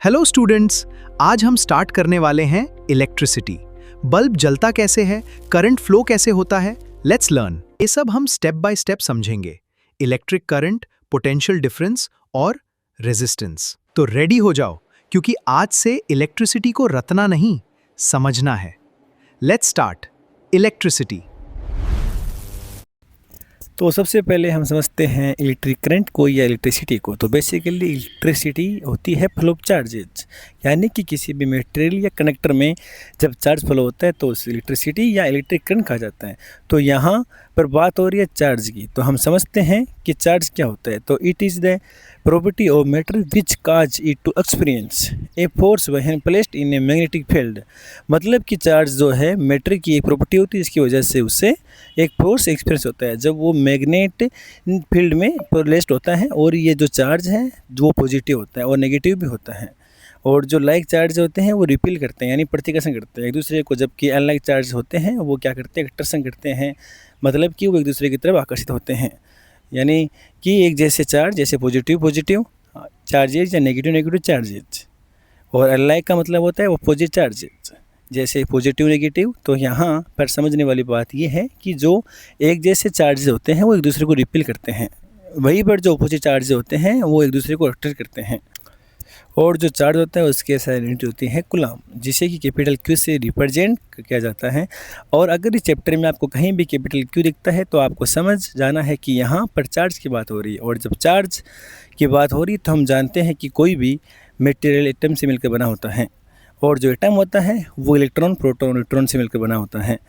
Hello students, आज हम start करने वाले हैं इलेक्ट्रिसिटी। बल्ब जलता कैसे है, करंट फ्लो कैसे होता है, लेट्स लर्न। ये सब हम स्टेप बाय स्टेप समझेंगे। इलेक्ट्रिक करंट, पोटेंशियल डिफरेंस और रेजिस्टेंस। तो रेडी हो जाओ, क्योंकि आज से इलेक्ट्रिसिटी को रटना नहीं, समझना है। Let's start. इलेक्ट्रिसिटी। तो सबसे पहले हम समझते हैं इलेक्ट्रिक करंट को या इलेक्ट्रिसिटी को। तो बेसिकली इलेक्ट्रिसिटी होती है फ्लो ऑफ चार्जेज, यानी कि किसी भी मटेरियल या कनेक्टर में जब चार्ज फ्लो होता है तो उसे इलेक्ट्रिसिटी या इलेक्ट्रिक करंट कहा जाता है। तो यहाँ पर बात हो रही है चार्ज की, तो हम समझते हैं कि चार्ज क्या होता है। तो it is the property of matter which cause it to experience a force when placed in a magnetic field. मतलब कि चार्ज जो है मैटर की एक प्रॉपर्टी होती है, इसकी वजह से उससे एक फोर्स एक्सपीरियंस होता है जब वो मैग्नेट फील्ड में प्लेस्ड होता है। और ये जो चार्ज है वो पॉजिटिव होता है और नेगेटिव भी होता है। और जो लाइक चार्ज होते हैं वो रिपील करते हैं, यानी प्रतिकर्षण करते हैं एक दूसरे को, जबकि अनलाइक चार्ज होते हैं वो क्या करते हैं, एक्सटर्शन करते हैं। मतलब कि वो एक दूसरे की तरफ आकर्षित होते हैं। यानी कि एक जैसे चार्ज, जैसे पॉजिटिव चार्जेज या नेगेटिव चार्जेज। और अनलाइक का मतलब होता है अपोजिट चार्जेज, जैसे पॉजिटिव नेगेटिव। तो यहाँ पर समझने वाली बात ये है कि जो एक जैसे चार्जेस होते हैं वो एक दूसरे को रिपील करते हैं, वहीं पर जो अपोजिट चार्जेस होते हैं वो एक दूसरे को अट्रैक्ट करते हैं। और जो चार्ज होता है उसकी SI यूनिट होती है कूलम, जिसे कि कैपिटल Q से रिप्रेजेंट किया जाता है। और अगर इस चैप्टर में आपको कहीं भी कैपिटल Q दिखता है तो आपको समझ जाना है कि यहाँ पर चार्ज की बात हो रही है। और जब चार्ज की बात हो रही है तो हम जानते हैं कि कोई भी मटेरियल एटम से मिलकर बना होता है, और जो एटम होता है वो इलेक्ट्रॉन, प्रोटॉन, न्यूट्रॉन से मिलकर बना होता है।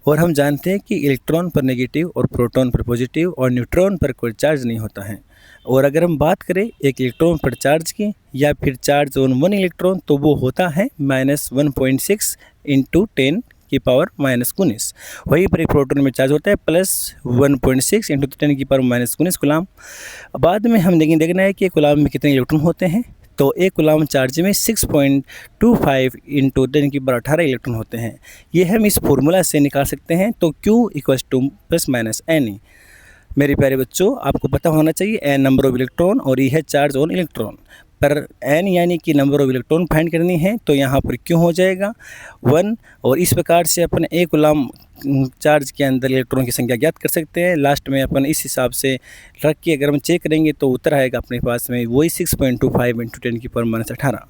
और हम जानते हैं कि इलेक्ट्रॉन पर नेगेटिव और प्रोटॉन पर पॉजिटिव और न्यूट्रॉन पर कोई चार्ज नहीं होता है। और अगर हम बात करें एक इलेक्ट्रॉन पर चार्ज की या फिर चार्ज ऑन वन इलेक्ट्रॉन, तो वो होता है -1.6 × 10⁻⁻�19। वहीं पर एक प्रोटॉन में चार्ज होता है +1.6 × 10⁻⁻19 कूलम। बाद में हम देखना है कि कूलम में कितने इलेक्ट्रॉन होते हैं। तो एक कूलम चार्ज में 6.25 × 10⁻18 इलेक्ट्रॉन होते हैं। ये हम इस फॉर्मूला से निकाल सकते हैं। तो Q = +-n। मेरे प्यारे बच्चों, आपको पता होना चाहिए n नंबर ऑफ इलेक्ट्रॉन और ये है चार्ज ऑन इलेक्ट्रॉन। पर n यानी कि नंबर ऑफ इलेक्ट्रॉन फाइंड करनी है, तो यहाँ पर Q हो जाएगा 1। और इस प्रकार से अपन एक कूलम चार्ज के अंदर इलेक्ट्रॉन की संख्या ज्ञात कर सकते हैं। लास्ट में अपन इस हिसाब से रख के अगर हम चेक करेंगे तो उत्तर आएगा अपने पास में वही 6.25 × 10⁻18।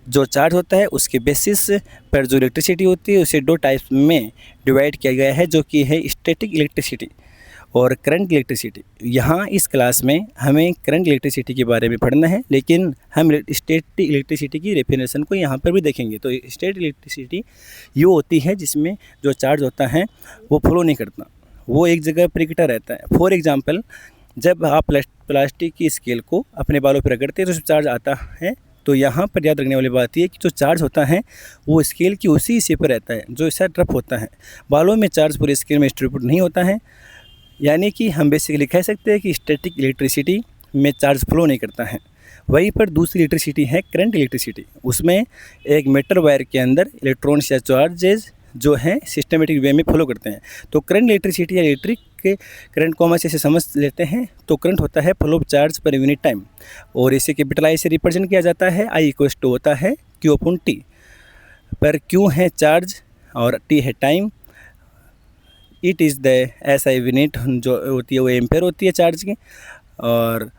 जो चार्ज होता है उसके बेसिस पर जो इलेक्ट्रिसिटी होती है उसे दो टाइप्स में डिवाइड किया गया है, जो कि है स्टैटिक इलेक्ट्रिसिटी और करंट इलेक्ट्रिसिटी। यहाँ इस क्लास में हमें करंट इलेक्ट्रिसिटी के बारे में पढ़ना है, लेकिन हम स्टैटिक इलेक्ट्रिसिटी की डेफिनेशन को यहाँ पर भी देखेंगे। तो स्टैटिक इलेक्ट्रिसिटी ये होती है जिसमें जो चार्ज होता है वो फ्लो नहीं करता, वो एक जगह पर इकट्ठा रहता है। फॉर एग्जांपल, जब आप प्लास्टिक की स्केल को अपने बालों पर रगड़ते हैं तो चार्ज आता है। तो यहाँ पर याद रखने वाली बात यह है कि जो चार्ज होता है वो स्केल की उसी हिस्से पर रहता है जो इसका ड्रॉप होता है। बालों में चार्ज पूरे स्केल में डिस्ट्रीब्यूट नहीं होता है। यानी कि हम बेसिकली कह सकते हैं कि स्टैटिक इलेक्ट्रिसिटी में चार्ज फ्लो नहीं करता है। वहीं पर दूसरी इलेक्ट्रिसिटी है करंट इलेक्ट्रिसिटी। उसमें एक मीटर वायर के अंदर इलेक्ट्रॉन्स या चार्जेज जो हैं सिस्टमेटिक वे में फ्लो करते हैं। तो करंट इलेक्ट्रिसिटी या इलेक्ट्रिक के करंट को हम ऐसे समझ लेते हैं। तो करंट होता है flow of charge per unit time, और इसे कैपिटल I से रिप्रेजेंट किया जाता है। I = होता है Q/T, पर Q है चार्ज और T है time. It is the SI unit जो होती है वो एम्पेयर होती है चार्ज की। और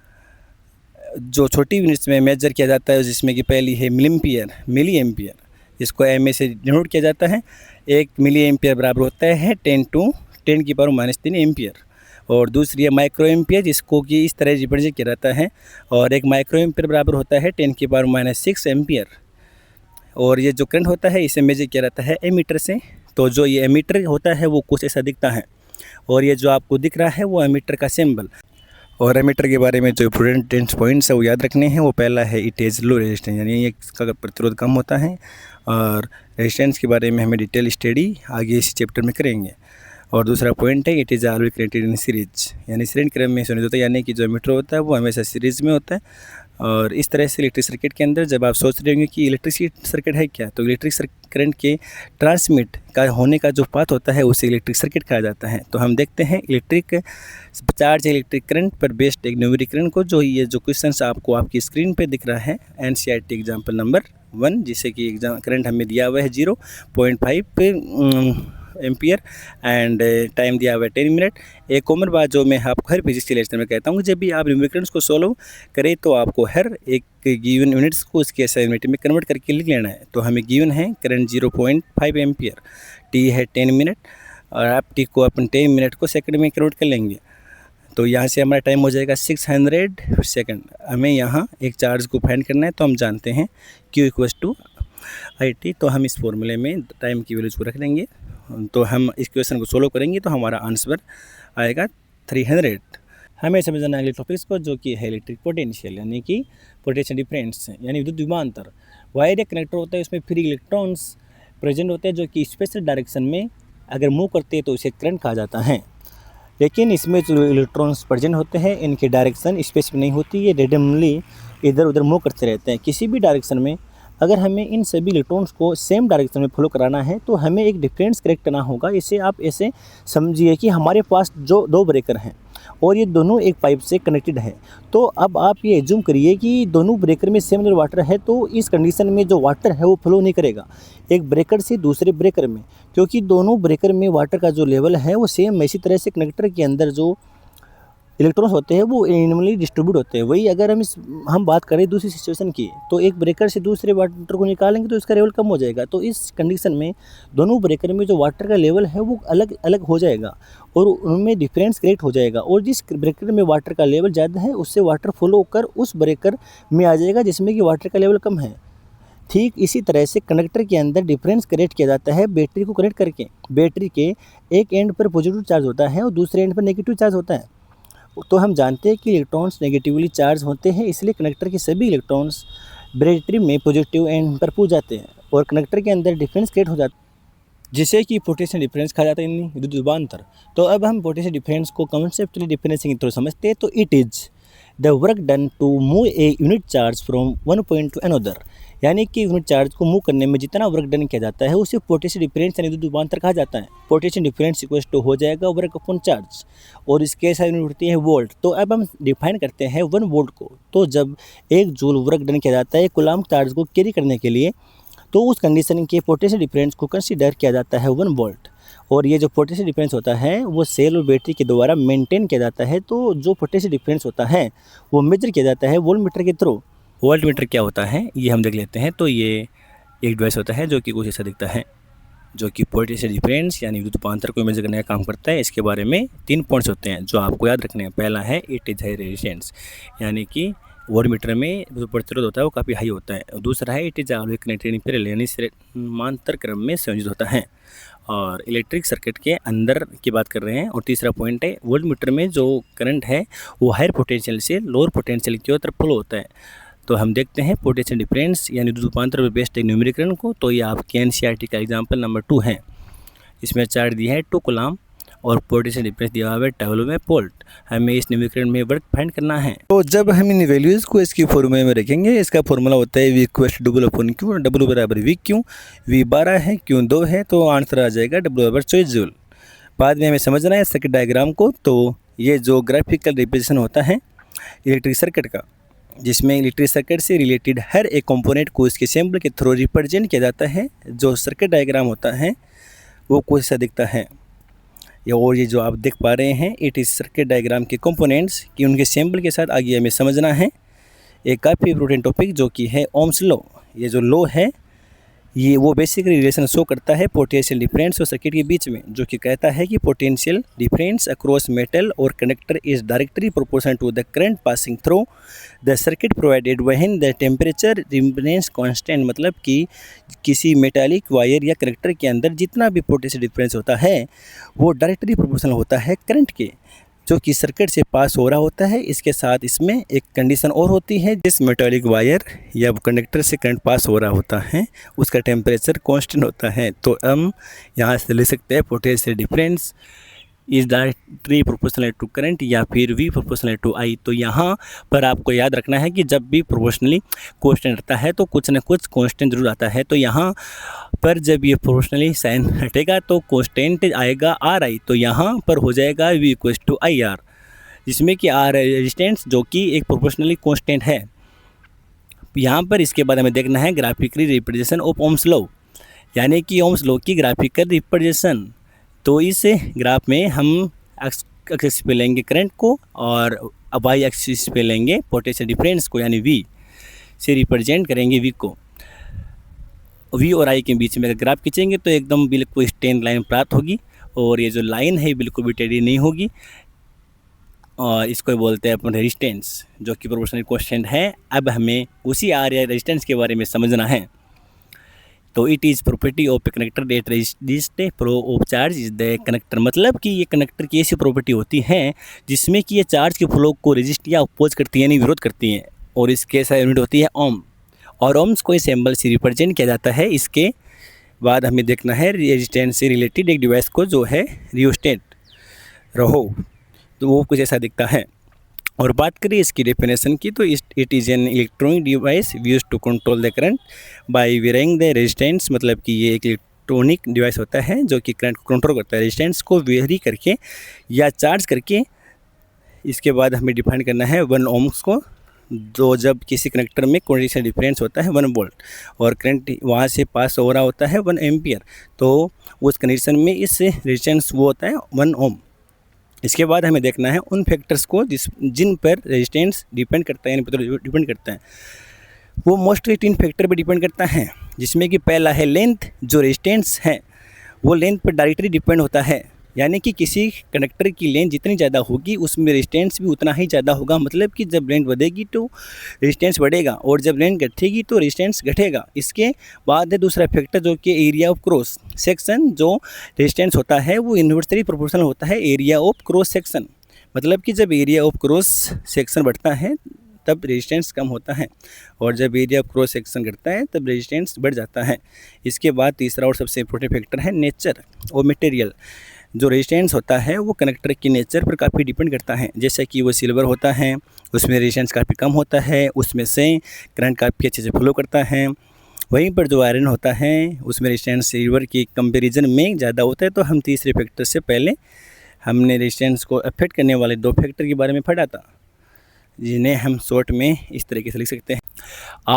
जो छोटी यूनिट्स में मेजर किया जाता है जिसमें कि पहली है मिली एम्पियर, इसको MA से डिनोट किया जाता है। 1 मिली एम्पियर बराबर होता है 10⁻³ एम्पियर। और दूसरी है माइक्रो एम्पियर, जिसको कि इस तरह रिप्रेजेंट किया जाता है। और 1 माइक्रो एम्पियर बराबर होता है 10⁻6 एम्पियर। और ये जो करंट होता है इसे मेजर किया जाता है एमीटर से। तो जो ये एमीटर होता है वो कुछ ऐसा दिखता है, और ये जो आपको दिख रहा है वो एमीटर का सिंबल। और एमीटर के बारे में जो इंपॉर्टेंट पॉइंट्स है वो याद रखने हैं। वो पहला है इट इज़ लो रेजिस्टेंस, यानी इसका प्रतिरोध कम होता है। और रेजिस्टेंस के बारे में हमें डिटेल स्टडी आगे इस चैप्टर में करेंगे। और दूसरा पॉइंट है it is always connected in series, यानी श्रेणी क्रम में संयोजित होता है, यानी कि जो एमीटर होता है वो हमेशा सीरीज में होता है। और इस तरह से इलेक्ट्रिक सर्किट के अंदर जब आप सोच रहे होंगे कि इलेक्ट्रिसिटी सर्किट है क्या, तो इलेक्ट्रिक करंट के ट्रांसमिट का होने का जो पाथ होता है उसे इलेक्ट्रिक सर्किट कहा जाता है। तो हम देखते हैं इलेक्ट्रिक चार्ज इलेक्ट्रिक करंट पर बेस्ड एक न्यूमेरिकल को, जो ये जो क्वेश्चन आपको आपकी स्क्रीन पे दिख रहा है NCERT एग्जाम्पल नंबर 1, जिसे कि एग्जाम करंट हमें दिया हुआ है 0.5 एम्पियर एंड टाइम दिया हुआ है 10 मिनट। एक कॉमन बात जो मैं आपको हर फिजिक्स के लेक्चर में कहता हूँ, जब भी आप न्यूमेरिकल्स को सोल्व करें तो आपको हर एक गिवन यूनिट्स को उसके SI यूनिट में कन्वर्ट करके लिख लेना है। तो हमें गिवन है करंट 0.5 एम्पियर, टी है 10 मिनट और आप टी को अपन 10 मिनट को सेकंड में कन्वर्ट कर लेंगे। तो यहाँ से हमारा टाइम हो जाएगा 600 सेकंड। हमें यहाँ एक चार्ज को फाइंड करना है, तो हम जानते हैं Q = IT। तो हम इस फॉर्मूले में टाइम की वैल्यूज को रख देंगे। तो हम इस क्वेश्चन को सोल्व करेंगे तो हमारा आंसर आएगा 300। हमें समझना है अगले टॉपिक्स को, जो कि है इलेक्ट्रिक पोटेंशियल, यानी कि पोटेंशियल डिफरेंस यानी विद्युत विभवांतर। वायर या कनेक्टर होता है, उसमें फ्री इलेक्ट्रॉन्स प्रेजेंट होते हैं जो कि स्पेशल डायरेक्शन में अगर मूव करते हैं तो इसे करंट कहा जाता है। लेकिन इसमें जो इलेक्ट्रॉन्स प्रेजेंट होते हैं इनकी डायरेक्शन स्पेसिफिक नहीं होती, ये रेंडमली इधर उधर मूव करते रहते हैं किसी भी डायरेक्शन में। अगर हमें इन सभी इलेक्ट्रॉन्स को सेम डायरेक्शन में फॉलो कराना है तो हमें एक डिफरेंस करेक्ट करना होगा। इसे आप ऐसे समझिए कि हमारे पास जो 2 ब्रेकर हैं और ये दोनों एक पाइप से कनेक्टेड है। तो अब आप ये एज्यूम करिए कि दोनों ब्रेकर में सेम लेवल वाटर है, तो इस कंडीशन में जो वाटर है वो फ्लो नहीं करेगा एक ब्रेकर से दूसरे ब्रेकर में, क्योंकि दोनों ब्रेकर में वाटर का जो लेवल है वो सेम। इसी तरह से कनेक्टर के अंदर जो इलेक्ट्रॉन्स होते हैं वो इनमली डिस्ट्रीब्यूट होते हैं। वही अगर हम बात करें दूसरी सिचुएशन की, तो एक ब्रेकर से दूसरे वाटर को निकालेंगे तो इसका लेवल कम हो जाएगा। तो इस कंडीशन में दोनों ब्रेकर में जो वाटर का लेवल है वो अलग अलग हो जाएगा और उनमें डिफरेंस क्रिएट हो जाएगा। और जिस ब्रेकर में वाटर का लेवल ज़्यादा है उससे वाटर फ्लो होकर उस ब्रेकर में आ जाएगा जिसमें कि वाटर का लेवल कम है। ठीक इसी तरह से कंडक्टर के अंदर डिफरेंस क्रिएट किया जाता है बैटरी को कनेक्ट करके। बैटरी के एक एंड पर पॉजिटिव चार्ज होता है और दूसरे एंड पर नेगेटिव चार्ज होता है। तो हम जानते हैं कि इलेक्ट्रॉन्स नेगेटिवली चार्ज होते हैं, इसलिए कनेक्टर के सभी इलेक्ट्रॉन्स बैटरी में पॉजिटिव एंड पर पहुंच जाते हैं और कनेक्टर के अंदर डिफरेंस क्रिएट हो जाता है, जिसे कि पोटेंशियल डिफरेंस कहा जाता है, यानी विद्युत विभवांतर। तो अब हम पोटेंशियल डिफरेंस को कॉन्सेप्चुअली डिफरेंसिंग थ्रू समझते हैं। तो it is the work done to move a unit charge from one point to another, यानी कि यूनिट चार्ज को मूव करने में जितना वर्क डन किया जाता है उसे पोटेंशियल डिफरेंस यानी विद्युत विभवांतर कहा जाता है। पोटेंशियल डिफरेंस इक्वल्स टू हो जाएगा वर्क अपॉन चार्ज, और इसके साथ यूनिट होती है वोल्ट। तो अब हम डिफाइन करते हैं 1 वोल्ट को। तो जब 1 जूल वर्क डन किया जाता है कूलम्ब चार्ज को कैरी करने के लिए, तो उस कंडीशन के पोटेंशियल डिफरेंस को कंसीडर किया जाता है 1 वोल्ट। और ये जो पोटेंशियल डिफरेंस होता है वो सेल और बैटरी के द्वारा मेंटेन किया जाता है। तो जो पोटेंशियल डिफरेंस होता है वो मेजर किया जाता है वोल्टमीटर के थ्रू। वोल्टमीटर क्या होता है ये हम देख लेते हैं। तो ये एक डिवाइस होता है जो कि कुछ ऐसा दिखता है, जो कि पोटेंशियल डिफरेंस यानी विद्युत विभवांतर को मेजर करने का काम करता है। इसके बारे में 3 पॉइंट्स होते हैं जो आपको याद रखने हैं। पहला है इट इज हाई रेजिस्टेंस, यानी कि वोल्टमीटर में जो प्रतिरोध होता है वो काफ़ी हाई होता है। दूसरा है it is always connected in parallel, यानी समांतर क्रम में संयोजित होता है और इलेक्ट्रिक सर्किट के अंदर की बात कर रहे हैं। और तीसरा पॉइंट है वोल्टमीटर में जो करंट है वो हायर पोटेंशियल से लोअर पोटेंशियल की तरफ फ्लो होता है। तो हम देखते हैं पोटेंशियल डिफरेंस यानी विद्युत विभवांतर पर बेस्ड एक न्यूमेरिकल को। तो ये आपके NCERT का एग्जाम्पल नंबर 2 है। इसमें चार्ज दिया है 2 कूलम्ब और पोटेंशियल डिफरेंस दिया हुआ है 12 वोल्ट। हमें इस न्यूमेरिकल में वर्क फाइंड करना है। तो जब हम इन वैल्यूज़ को इसकी फॉर्मूले में रखेंगे, इसका फॉर्मूला होता है V = W/Q, W = VQ, V 12 है, Q 2 है, तो आंसर आ जाएगा W = 24 जूल। बाद में हमें समझना है सर्किट डायग्राम को। तो ये जो ग्राफिकल रिप्रेजेंटेशन होता है इलेक्ट्रिक सर्किट का, जिसमें इलेक्ट्रिक सर्किट से रिलेटेड हर एक कंपोनेंट को इसके सिंबल के थ्रू रिप्रेजेंट किया जाता है। जो सर्किट डायग्राम होता है वो कुछ ऐसा दिखता है। और ये जो आप देख पा रहे हैं इट इस सर्किट डायग्राम के कंपोनेंट्स कि उनके सिंबल के साथ आगे हमें समझना है एक काफ़ी इंपॉर्टेंट टॉपिक जो कि है ओम्स लॉ। ये जो लॉ है ये वो बेसिकली रिलेशन शो करता है पोटेंशियल डिफरेंस और सर्किट के बीच में, जो कि कहता है कि पोटेंशियल डिफरेंस अक्रॉस मेटल और conductor is directly proportional to the current passing through the circuit provided when the temperature remains constant. मतलब कि किसी मेटालिक वायर या कनेक्टर के अंदर जितना भी पोटेंशियल डिफरेंस होता है वो डायरेक्टली प्रोपोर्शनल होता है करंट के, जो कि सर्किट से पास हो रहा होता है। इसके साथ इसमें एक कंडीशन और होती है, जिस मेटालिक वायर या कंडक्टर से करंट पास हो रहा होता है उसका टेम्परेचर कांस्टेंट होता है। तो हम यहाँ से लिख सकते हैं potential difference is directly proportional to current या फिर V प्रोपोर्शनल टू I। तो यहाँ पर आपको याद रखना है कि जब भी प्रोपोर्शनली कांस्टेंट रहता है तो कुछ ना कुछ कांस्टेंट जरूर आता है। तो यहाँ पर जब ये प्रोपोर्शनली साइन हटेगा तो कांस्टेंट आएगा RI, तो यहाँ पर हो जाएगा V इक्वल टू IR, जिसमें कि R रेजिस्टेंस जो कि एक प्रोपोर्शनली कांस्टेंट है। यहाँ पर इसके बाद हमें देखना है graphically representation of Ohm's law, यानी कि ओम्स लॉ की ग्राफिकल रिप्रेजेंटेशन। तो इस ग्राफ में हम एक्सिस पे लेंगे करंट को और वाई एक्सिस पे लेंगे पोटेंशियल डिफरेंस को, यानी V से रिप्रेजेंट करेंगे V को। V और I के बीच में अगर ग्राफ खींचेंगे तो एकदम बिल्कुल स्ट्रेट लाइन प्राप्त होगी, और ये जो लाइन है बिल्कुल भी टेढ़ी नहीं होगी, और इसको बोलते हैं अपन रेजिस्टेंस, जो कि प्रोपोर्शनल कांस्टेंट है। अब हमें उसी आर या रेजिस्टेंस के बारे में समझना है। तो it is property of a connector that resist flow of charge is the connector, मतलब कि ये कनेक्टर की ऐसी प्रॉपर्टी होती है जिसमें कि ये चार्ज के फ्लो को रेजिस्ट या अपोज करती है, यानी विरोध करती हैं, और इसके ऐसा यूनिट होती है ओम, और ओम्स को इस सिंबल से रिप्रेजेंट किया जाता है। इसके बाद हमें देखना है रेजिस्टेंस से रिलेटेड एक डिवाइस को, जो है रियोस्टेट रहो, तो वो कुछ ऐसा दिखता है। और बात करें इसकी डेफिनेशन की, तो it is an electronic device use to control the current by varying the resistance, मतलब कि ये एक इलेक्ट्रॉनिक डिवाइस होता है जो कि करंट को कंट्रोल करता है रेजिस्टेंस को वेरी करके या चार्ज करके। इसके बाद हमें डिफाइन करना है 1 ओम्स को, जो जब किसी कनेक्टर में पोटेंशियल डिफरेंस होता है 1 वोल्ट और करंट वहाँ से पास हो रहा होता है 1 एम्पियर, तो उस कंडीशन में इस रेजिस्टेंस वो होता है 1 ओम। इसके बाद हमें देखना है उन फैक्टर्स को जिन पर रेजिस्टेंस डिपेंड करता है, यानी डिपेंड करता है। वो मोस्टली 3 फैक्टर पर डिपेंड करता है, जिसमें कि पहला है लेंथ। जो रेजिस्टेंस है वो लेंथ पर डायरेक्टली डिपेंड होता है, यानी कि किसी कनेक्टर की लेंथ जितनी ज़्यादा होगी उसमें रेजिस्टेंस भी उतना ही ज़्यादा होगा। मतलब कि जब लेंथ बढ़ेगी तो रेजिस्टेंस बढ़ेगा, और जब लेंथ घटेगी तो रेजिस्टेंस घटेगा। इसके बाद है दूसरा फैक्टर, जो कि एरिया ऑफ क्रॉस सेक्शन। जो रेजिस्टेंस होता है वो इन्वर्सली प्रोपोर्शनल होता है एरिया ऑफ क्रॉस सेक्शन, मतलब कि जब एरिया ऑफ क्रॉस सेक्शन बढ़ता है तब रेजिस्टेंस कम होता है, और जब एरिया ऑफ क्रॉस सेक्शन घटता है तब रेजिस्टेंस बढ़ जाता है। इसके बाद तीसरा और सबसे इंपॉर्टेंट फैक्टर है नेचर और मटेरियल। जो रेजिस्टेंस होता है वो कनेक्टर के नेचर पर काफ़ी डिपेंड करता है, जैसा कि वो सिल्वर होता है उसमें रेजिस्टेंस काफ़ी कम होता है, उसमें से करंट काफ़ी अच्छे से फ्लो करता है। वहीं पर जो आयरन होता है उसमें रेजिस्टेंस सिल्वर के कंपैरिजन में ज़्यादा होता है। तो हम तीसरे फैक्टर से पहले हमने रेजिस्टेंस को अफेक्ट करने वाले 2 फैक्टर के बारे में पढ़ा था, जिन्हें हम शॉर्ट में इस तरीके से लिख सकते हैं,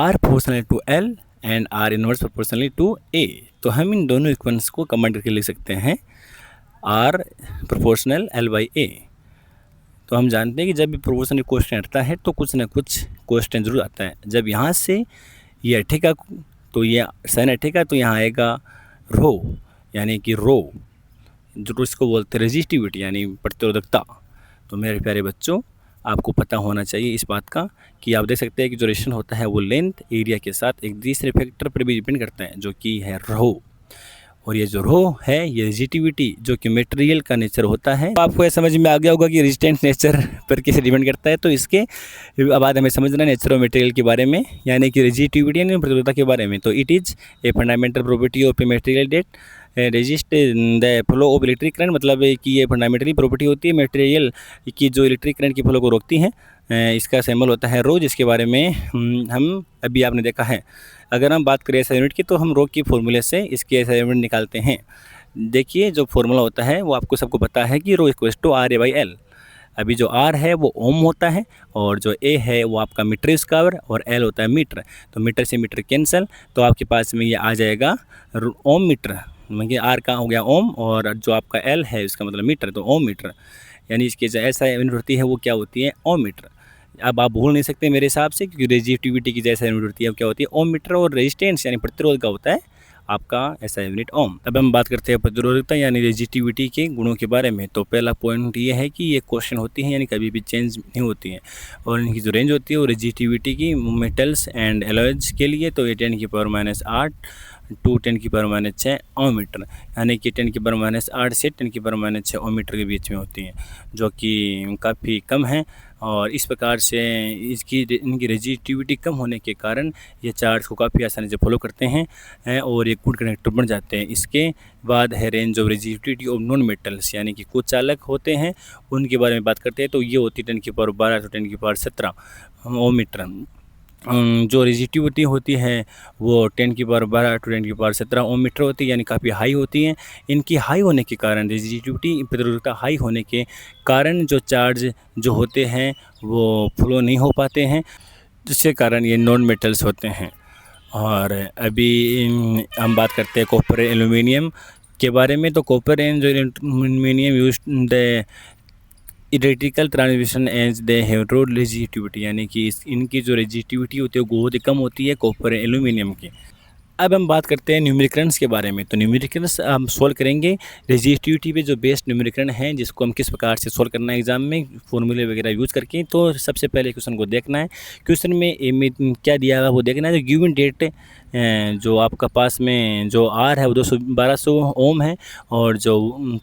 R proportional to L and R inverse proportionally to A। तो हम इन दोनों इक्वेशंस को कंबाइन करके लिख सकते हैं R proportional L by A। तो हम जानते हैं कि जब भी प्रोपोर्शनल कांस्टेंट हटता है तो कुछ ना कुछ कांस्टेंट जरूर आता है। जब यहाँ से ये हटेगा तो ये साइन हटेगा तो यहाँ आएगा रो, यानी कि रो, जो इसको बोलते हैं रेजिस्टिविटी, यानी प्रतिरोधकता। तो मेरे प्यारे बच्चों, आपको पता होना चाहिए इस बात का कि आप देख सकते हैं कि जो रेजिस्टेंस होता है वो लेंथ एरिया के साथ एक तीसरे फैक्टर पर भी डिपेंड करता है, जो कि है रो। और ये जो रो है ये रेजिस्टिविटी, जो कि मटेरियल का नेचर होता है। तो आपको ये समझ में आ गया होगा कि रेजिस्टेंस नेचर पर कैसे डिपेंड करता है। तो इसके बाद हमें समझना है नेचर और मटेरियल के बारे में, यानी कि रेजिस्टिविटी यानी प्रतिरोधकता के बारे में। तो it is a fundamental property of a material that resist the flow of electric current, मतलब कि ये फंडामेंटली प्रॉपर्टी होती है मटेरियल की जो इलेक्ट्रिक करंट की फ्लो को रोकती है। इसका सिंबल होता है रो, जिसके बारे में हम अभी आपने देखा है। अगर हम बात करें ऐसा यूनिट की तो हम रो की फॉर्मूले से इसके ऐसा यूनिट निकालते हैं। देखिए जो फॉर्मूला होता है वो आपको सबको पता है कि rho equals to R A by L। अभी जो R है वो ओम होता है, और जो A है वो आपका मीटर स्क्वायर, और L होता है मीटर। तो मीटर से मीटर कैंसल, तो आपके पास में ये आ जाएगा ओम मीटर, मतलब R का हो गया ओम, और जो आपका L है उसका मतलब मीटर, तो ओम मीटर। यानी इसकी जो ऐसा यूनिट होती है वो क्या होती है, ओम मीटर। अब आप भूल नहीं सकते मेरे हिसाब से, क्योंकि रेजिस्टिविटी की जैसा यूनिट होती है वो क्या होती है, ओम मीटर, और रेजिस्टेंस यानी प्रतिरोध का होता है आपका ऐसा यूनिट ओम। अब हम बात करते हैं प्रतिरोधकता यानी रेजिस्टिविटी के गुणों के बारे में। तो पहला पॉइंट ये है कि ये क्वेश्चन होती है, यानी कभी भी चेंज नहीं होती हैं, और इनकी जो रेंज होती है वो रेजिस्टिविटी की मेटल्स एंड एलॉयज के लिए तो ये 10⁻⁸ टू 10⁻⁶ ओम मीटर, यानी कि 10⁻⁸ से 10⁻⁶ ओम मीटर के बीच में होती हैं, जो कि काफ़ी कम है। और इस प्रकार से इनकी रेजिस्टिविटी कम होने के कारण ये चार्ज को काफ़ी आसानी से फॉलो करते हैं और एक गुड कंडक्टर बन जाते हैं। इसके बाद है range of resistivity of non metals, यानी कि कुछ चालक होते हैं उनके बारे में बात करते हैं। तो ये होती है 10⁻12 to 10⁻17 ओम मीटर। जो रेजिस्टिविटी होती है वो 10⁻12 to 10⁻17 ओम मीटर होती है, यानी काफ़ी हाई होती हैं। इनकी हाई होने के कारण, रेजिस्टिविटी प्रतिरोधकता हाई होने के कारण जो चार्ज जो होते हैं वो फ्लो नहीं हो पाते हैं, जिसके कारण ये नॉन मेटल्स होते हैं। और अभी हम बात करते हैं कॉपर एल्यूमिनियम के बारे में। तो कॉपर एंड जो aluminium use the electrical transmission as they have low resistivity, यानी कि इनकी जो रेजिस्टिविटी होती है वो बहुत ही कम होती है कॉपर एल्यूमिनियम की। अब हम बात करते हैं न्यूमेरिकल्स के बारे में। तो न्यूमेरिकल्स हम सोल्व करेंगे रेजिस्टिविटी पे जो बेस्ड न्यूमेरिकल हैं, जिसको हम किस प्रकार से सोल्व करना है एग्जाम में फॉर्मूले वगैरह यूज़ करके। तो सबसे पहले क्वेश्चन को देखना है, क्वेश्चन में ए में क्या दिया हुआ वो देखना है। जो गिवन डेट जो आपका पास में जो आर है वो 1200 ओम है और जो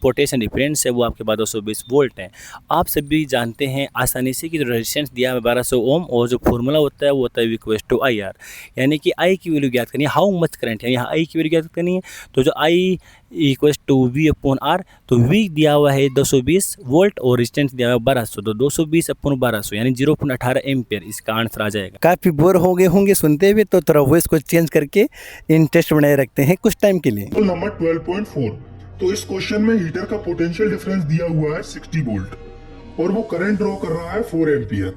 पोटेंशियल डिफरेंस है वो आपके पास 220 वोल्ट है। आप सभी जानते हैं आसानी से कि जो रेजिस्टेंस दिया है 1200 ओम और जो फार्मूला होता है वो होता है V = IR, यानी कि आई की वैल्यू ज्ञात करनी है, हाउ मच करंट है, यहाँ आई की वैल्यू ज्ञात करनी है। तो जो आई = V/R, तो V दिया हुआ है 220 वोल्ट और रेजिस्टेंस दिया हुआ है 1200, तो 220/1200 यानी 0.18 एम्पियर इसका आंसर आ जाएगा। काफ़ी बोर हो गए होंगे सुनते हुए, तो थोड़ा वॉइस को चेंज करके इंटरेस्ट बनाए रखते हैं कुछ टाइम के लिए। नंबर 12.4। तो इस क्वेश्चन में हीटर का पोटेंशियल डिफरेंस दिया हुआ है 60 वोल्ट और वो करंट ड्रॉ कर रहा है 4 एम्पियर।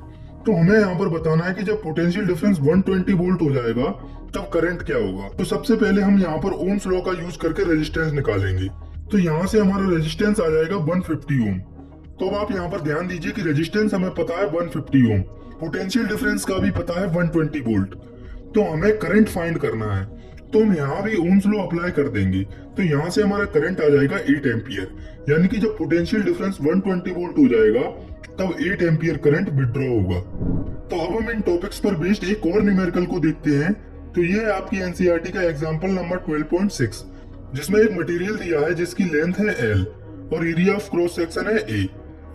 तो हमें यहाँ पर बताना है कि जब पोटेंशियल डिफरेंस 120 वोल्ट हो जाएगा तब करंट क्या होगा। तो सबसे पहले हम यहाँ पर ओम्स लॉ का यूज करके रेजिस्टेंस निकालेंगे। तो यहाँ से हमारा रेजिस्टेंस आ जाएगा 150 ओम। तो अब आप यहाँ पर ध्यान दीजिए कि रेजिस्टेंस हमें पता है 150 ओम, पोटेंशियल डिफरेंस का भी पता है 120 वोल्ट। तो हमें करंट फाइंड करना है, तो हम यहाँ भी ओम्स लॉ अप्लाई कर देंगे। तो यहाँ से हमारा करंट आ जाएगा 8 एम्पियर, यानी कि जब पोटेंशियल डिफरेंस 120 वोल्ट हो जाएगा तब 8 एम्पियर करंट विड्रॉ होगा। तो अब हम इन टॉपिक्स पर बेस्ड एक और न्यूमेरिकल को देखते हैं। तो ये है आपकी एनसीईआरटी का एग्जांपल नंबर 12.6, जिसमें एक मटेरियल दिया है जिसकी लेंथ है L और एरिया ऑफ क्रॉस सेक्शन है A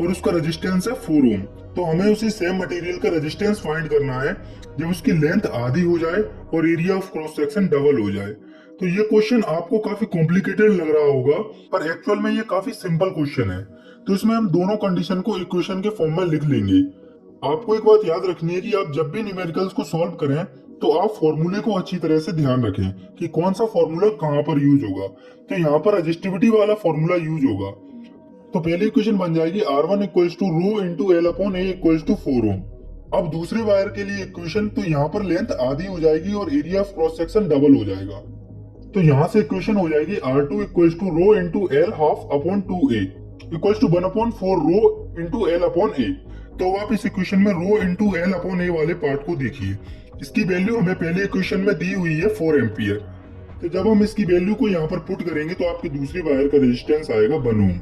और उसका रेजिस्टेंस है 4 ओम। तो हमें उसी सेम मटेरियल का रेजिस्टेंस फाइंड करना है जब उसकी लेंथ आधी हो जाए और area of cross section double हो जाए। तो ये क्वेश्चन आपको काफी कॉम्प्लिकेटेड लग रहा होगा, पर एक्चुअल में ये काफी सिंपल क्वेश्चन है। तो इसमें हम दोनों कंडीशन को इक्वेशन के फॉर्म में लिख लेंगे। आपको एक बात याद रखनी है कि आप जब भी न्यूमेरिकल्स को सॉल्व करें तो आप फॉर्मूले को अच्छी तरह से ध्यान रखें कि कौन सा फॉर्मूला कहाँ पर यूज होगा। तो यहाँ पर रेजिस्टिविटी वाला फॉर्मूला यूज होगा। तो पहली इक्वेशन बन जाएगी R1 = ρ × L/A = 4 ओम। अब दूसरे वायर के लिए इक्वेशन, तो यहाँ पर लेंथ आधी हो जाएगी और area of cross section double हो जाएगा। तो यहाँ से इक्वेशन हो जाएगी R2 = ρ × L/2A = 1/4 ρ × L/A। तो आप इस इक्वेशन में ρ × L/A वाले पार्ट को देखिए। इसकी वैल्यू हमें पहले इक्वेशन में दी हुई है 4 एम्पियर। तो जब हम इसकी वैल्यू को यहाँ पर पुट करेंगे तो आपकी दूसरी वायर का रेजिस्टेंस आएगा 1 ओम।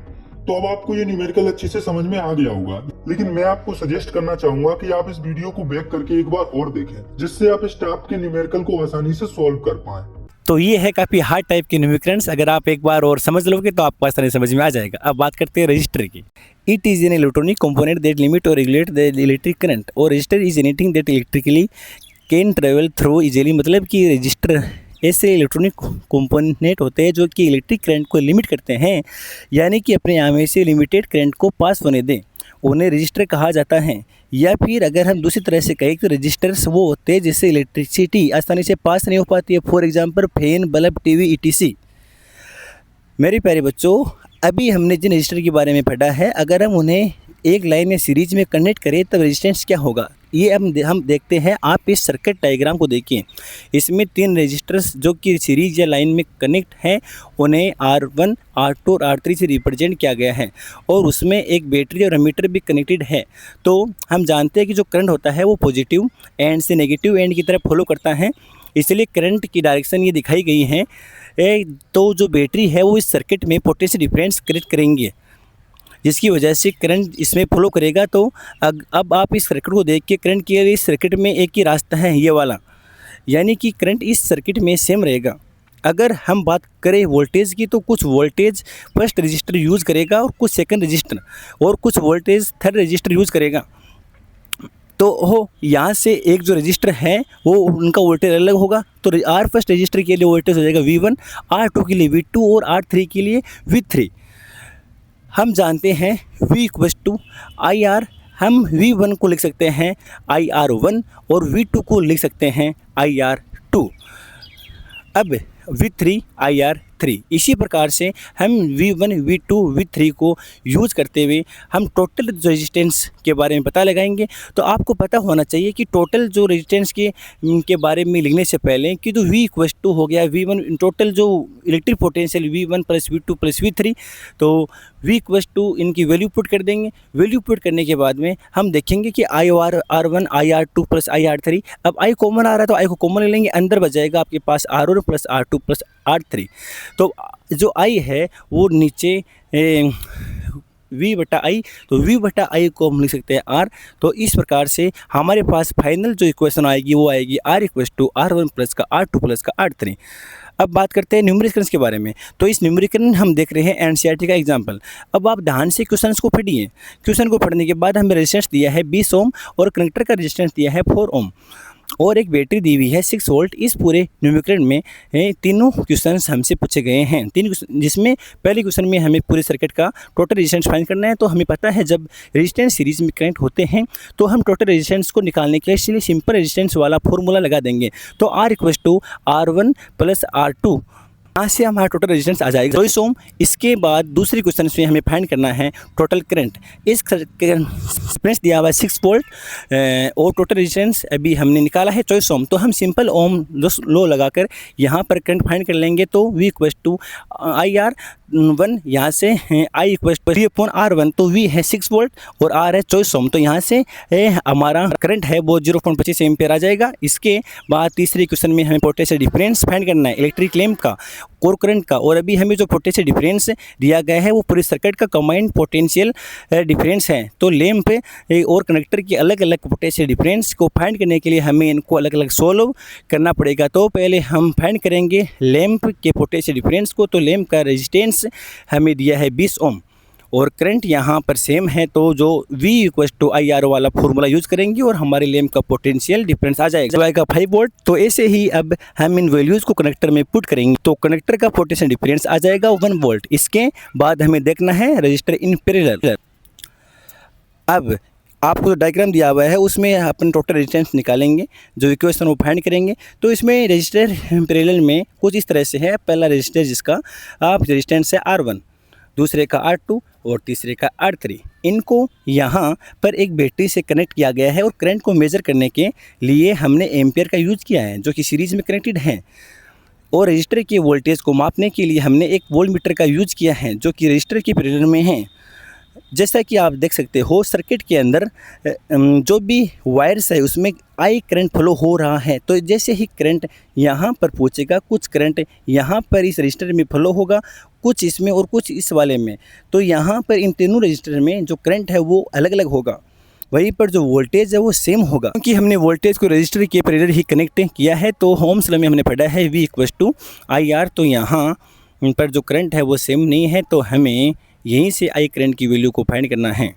तो अब आपको ये न्यूमेरिकल अच्छे से समझ में आ गया होगा, लेकिन मैं आपको सजेस्ट करना चाहूंगा कि आप इस वीडियो को बैक करके एक बार और देखें, जिससे आप इस टाइप के न्यूमेरिकल को आसानी से सॉल्व कर पाएं। तो ये है काफ़ी हार्ड टाइप के न्यूमेरिकल्स, अगर आप एक बार और समझ लोगे तो आपको आसानी समझ में आ जाएगा। अब बात करते हैं रजिस्टर की। It is an electronic component that limit और रेगुलेट द इलेक्ट्रिक करंट, और register is anything that electrically can travel through easily. मतलब कि रजिस्टर ऐसे इलेक्ट्रॉनिक कंपोनेंट होते हैं जो कि इलेक्ट्रिक करंट को लिमिट करते हैं, यानी कि अपने यहाँ में से लिमिटेड करंट को पास होने दें, उन्हें रजिस्टर कहा जाता है। या फिर अगर हम दूसरी तरह से कहें तो रजिस्टर्स वो होते हैं जिससे इलेक्ट्रिसिटी आसानी से पास नहीं हो पाती है। For example fan, bulb, TV ETC। मेरे प्यारे बच्चों, अभी हमने जिन रजिस्टर के बारे में पढ़ा है, अगर हम उन्हें एक लाइन में सीरीज में कनेक्ट करें तब रेजिस्टेंस क्या होगा, ये हम देखते हैं। आप इस सर्किट डायग्राम को देखिए, इसमें 3 रेजिस्टर्स जो कि सीरीज या लाइन में कनेक्ट हैं, उन्हें R1, R2 और R3 से रिप्रेजेंट किया गया है, और उसमें एक बैटरी और एमीटर भी कनेक्टेड है। तो हम जानते हैं कि जो करंट होता है वो पॉजिटिव एंड से नेगेटिव एंड की तरफ फॉलो करता है, इसलिए करंट की डायरेक्शन ये दिखाई गई है। तो जो बैटरी है वो इस सर्किट में पोटेंशियल डिफरेंस क्रिएट करेंगे, जिसकी वजह से करंट इसमें फ्लो करेगा। तो अब आप इस सर्किट को देख के करंट के लिए इस सर्किट में एक ही रास्ता है, ये वाला, यानी कि करंट इस सर्किट में सेम रहेगा। अगर हम बात करें वोल्टेज की, तो कुछ वोल्टेज फर्स्ट रजिस्टर यूज़ करेगा और कुछ सेकंड रजिस्टर, और कुछ वोल्टेज थर्ड रजिस्टर यूज़ करेगा। तो हो यहाँ से एक जो रजिस्टर है वो उनका वोल्टेज अलग होगा। तो आर फर्स्ट रजिस्टर के लिए वोल्टेज हो जाएगा V1, R2 के लिए V2 और R3 के लिए V3। हम जानते हैं V इक्वल टू IR, हम V1 को लिख सकते हैं IR1 और V2 को लिख सकते हैं IR2। अब V3 IR3, इसी प्रकार से हम V1 V2 V3 को यूज़ करते हुए हम टोटल जो रेजिस्टेंस के बारे में पता लगाएंगे। तो आपको पता होना चाहिए कि टोटल जो रेजिस्टेंस के बारे में लिखने से पहले कि जो V इक्वल टू हो गया V1, टोटल जो electric potential V1 plus V2 plus V3, तो V इक्वल टू इनकी वैल्यू पुट कर देंगे। वैल्यू पुट करने के बाद में हम देखेंगे कि IR1 IR2 प्लस IR3। अब I कॉमन आ रहा है तो I को कॉमन ले लेंगे, अंदर बच आपके पास R1 plus R2 plus R3। तो जो I है वो नीचे V/I, तो V/I को हम लिख सकते हैं R। तो इस प्रकार से हमारे पास फाइनल जो इक्वेशन आएगी वो आएगी R equal to R1 plus का R2 प्लस का R3। अब बात करते हैं न्यूमेरिकल्स के बारे में। तो इस न्यूमेरिकल हम देख रहे हैं NCERT का एग्जाम्पल। अब आप ध्यान से क्वेश्चन को पढ़िए। क्वेश्चन को पढ़ने के बाद हमें रेजिस्टेंस दिया है 20 ओम और कनेक्टर का रेजिस्टेंस दिया है 4 ओम और एक बैटरी दी हुई है 6 वोल्ट। इस पूरे न्यूमेरिकल में तीनों क्वेश्चंस हमसे पूछे गए हैं, जिसमें पहले क्वेश्चन में हमें पूरे सर्किट का टोटल रेजिस्टेंस फाइंड करना है। तो हमें पता है जब रेजिस्टेंस सीरीज में कनेक्ट होते हैं तो हम टोटल रेजिस्टेंस को निकालने के लिए इसलिए सिंपल रेजिस्टेंस वाला फॉर्मूला लगा देंगे। तो R equal to R1 plus R2, यहाँ से हमारा टोटल रेजिस्टेंस आ जाएगा 24 ओम। इसके बाद दूसरे क्वेश्चन में हमें फाइंड करना है टोटल करंट। इस रेजिस्टेंस दिया हुआ है 6 वोल्ट और टोटल रेजिस्टेंस अभी हमने निकाला है 24 ओम। तो हम सिंपल ओम लो लगाकर यहाँ पर करंट फाइंड कर लेंगे। तो V इक्वल टू IR1, यहाँ से I इक्वल टू V/R1, तो V है 6 वोल्ट और R है 24 ओम। तो यहाँ से हमारा करंट है वो 0.25 एम्पियर आ जाएगा। इसके बाद तीसरे क्वेश्चन में हमें पोटेंशियल डिफरेंस फाइंड करना है इलेक्ट्रिक लैंप का और करंट का। और अभी हमें जो पोटेंशियल डिफरेंस दिया गया है वो पूरे सर्किट का कंबाइंड पोटेंशियल डिफरेंस है। तो लैंप और कनेक्टर की अलग अलग पोटेंशियल डिफरेंस को फाइंड करने के लिए हमें इनको अलग अलग सोल्व करना पड़ेगा। तो पहले हम फाइंड करेंगे लैंप के पोटेंशियल डिफरेंस को। तो लैंप का रेजिस्टेंस हमें दिया है 20 ओम और करंट यहाँ पर सेम है। तो जो V इक्वल टू IR वाला फॉर्मूला यूज़ करेंगे और हमारे लैंप का पोटेंशियल डिफरेंस आ जाएगा 5 वोल्ट। तो ऐसे ही अब हम इन वैल्यूज़ को कनेक्टर में पुट करेंगे तो कनेक्टर का पोटेंशियल डिफरेंस आ जाएगा 1 वोल्ट। इसके बाद हमें देखना है रजिस्टर इन पैरेलल। अब आपको जो डायग्राम दिया हुआ है उसमें अपन टोटल रेजिस्टेंस निकालेंगे, जो इक्वेशन वो फाइंड करेंगे। तो इसमें रजिस्टर पैरेलल में कुछ इस तरह से है। पहला रजिस्टर जिसका आप रेजिस्टेंस है R1, दूसरे का R2 और तीसरे का R3। इनको यहाँ पर एक बैटरी से कनेक्ट किया गया है और करंट को मेज़र करने के लिए हमने एम्पियर का यूज़ किया है जो कि सीरीज़ में कनेक्टेड है। और रजिस्टर के वोल्टेज को मापने के लिए हमने एक वोल्टमीटर का यूज़ किया है जो कि रजिस्टर के पैरेलल में है। जैसा कि आप देख सकते हो सर्किट के अंदर जो भी वायर्स है उसमें I करंट फ्लो हो रहा है। तो जैसे ही करंट यहाँ पर पहुँचेगा, कुछ करंट यहाँ पर इस रजिस्टर में फ्लो होगा, कुछ इसमें और कुछ इस वाले में। तो यहाँ पर इन तीनों रजिस्टर में जो करंट है वो अलग अलग होगा, वहीं पर जो वोल्टेज है वो सेम होगा क्योंकि हमने वोल्टेज को रजिस्टर के पैरेलल ही कनेक्ट किया है। तो ओम्स लॉ में हमने पढ़ा है V इक्वल टू IR। तो यहाँ पर जो करंट है वो सेम नहीं है, तो हमें यहीं से I करंट की वैल्यू को फाइंड करना है।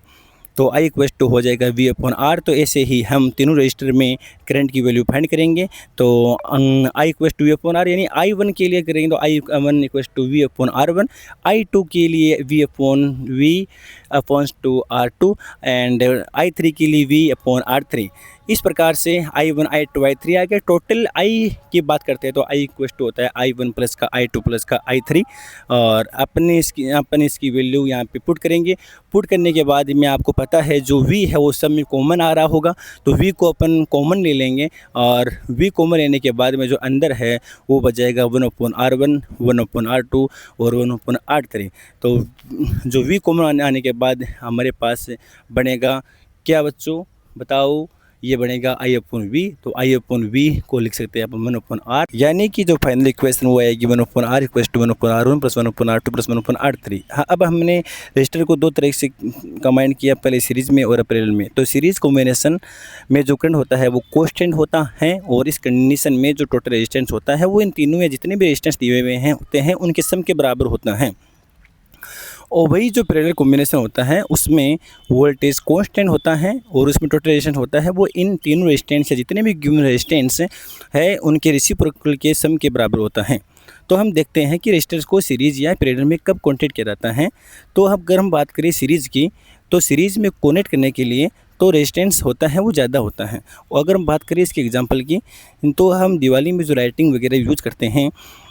तो I इक्वल टू हो जाएगा V/R। तो ऐसे ही हम तीनों रजिस्टर में करंट की वैल्यू फाइंड करेंगे। तो I इक्वल टू V/R, यानी I1 के लिए करेंगे तो I1 equal to V/R1, I2 के लिए V/R2 एंड I3 के लिए V/R3। इस प्रकार से I1 I2 I3 आ गया। टोटल I की बात करते हैं तो I इक्वल टू होता है I1 प्लस का I2 प्लस का I3 और अपन इसकी वैल्यू यहाँ पे पुट करेंगे। पुट करने के बाद में आपको पता है जो V है वो सब में कॉमन आ रहा होगा, तो V को अपन कॉमन ले लेंगे और V कॉमन लेने के बाद में जो अंदर है वो बच जाएगा 1/R1, 1/R2 और 1/R3। तो जो V कॉमन आने के बाद हमारे पास बनेगा क्या बच्चों, बताओ, ये बनेगा I/V। तो I/V को लिख सकते हैं अपन 1/R, यानी कि जो फाइनल इक्वेशन वो आएगी 1/R equal to 1/R1 plus 1/R2 plus 1/R3। हाँ, अब हमने रजिस्टर को दो तरह से कंबाइन किया, पहले सीरीज़ में और पैरेलल में। तो सीरीज़ कॉम्बिनेशन में जो करंट होता है वो कांस्टेंट होता है और इस कंडीशन में जो टोटल रेजिस्टेंस होता है वो इन तीनों में जितने भी रेजिस्टेंस दिए हुए हैं होते हैं उनके सम के बराबर होता है। और वही जो पैरेलल कॉम्बिनेशन होता है उसमें वोल्टेज कांस्टेंट होता है और उसमें टोटल रेजिस्टेंस होता है वो इन तीनों रेजिस्टेंस या जितने भी गिवन रेजिस्टेंस है उनके रेसिप्रोकल के सम के बराबर होता है। तो हम देखते हैं कि रेजिस्टर्स को सीरीज़ या पैरेलल में कब कॉन्टेक्ट किया जाता है। तो अब अगर हम बात करें सीरीज़ की, तो सीरीज़ में कनेक्ट करने के लिए तो रेजिस्टेंस होता है वो ज़्यादा होता है। और अगर हम बात करें इसके एग्जांपल की, तो हम दिवाली में जो लाइटिंग वगैरह यूज़ करते हैं,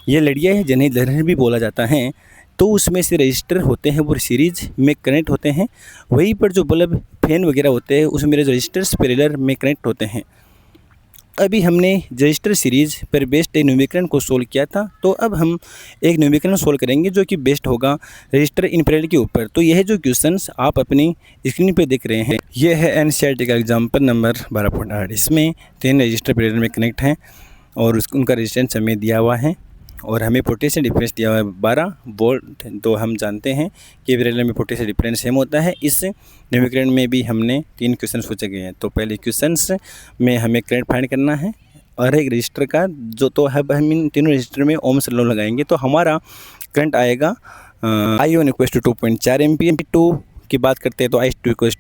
ये लड़ियाँ हैं जिन्हें लहर भी बोला जाता है, तो उसमें से रजिस्टर होते हैं वो सीरीज़ में कनेक्ट होते हैं। वहीं पर जो बल्ब फैन वगैरह होते हैं उसमें रजिस्टर्स पैरेलल में कनेक्ट होते हैं। अभी हमने रजिस्टर सीरीज़ पर बेस्ड एक न्यूमेरिकल को सोल्व किया था, तो अब हम एक न्यूमेरिकल सोल्व करेंगे जो कि बेस्ड होगा रजिस्टर इन पैरेलल के ऊपर। तो यह जो क्वेश्चंस आप अपनी स्क्रीन पर देख रहे हैं, यह है एनसीईआरटी का एग्जाम्पल नंबर 12.8। इसमें 3 रजिस्टर पैरेलल में कनेक्ट हैं और उनका रेजिस्टेंस हमें दिया हुआ है और हमें पोटेंशियल डिफरेंस दिया हुआ है 12 वोल्ट। तो हम जानते हैं कि पैरेलल में पोटेंशियल डिफरेंस सेम होता है। इस न्यूमेरिकल में भी हमने 3 क्वेश्चन पूछे गए हैं। तो पहले क्वेश्चंस में हमें करंट फाइंड करना है और एक रजिस्टर का जो, तो हम इन तीनों रजिस्टर में ओम्स लॉ लगाएंगे तो हमारा करंट आएगा I1 = 2.4 एम्पियर। 2 की बात करते हैं तो I2 =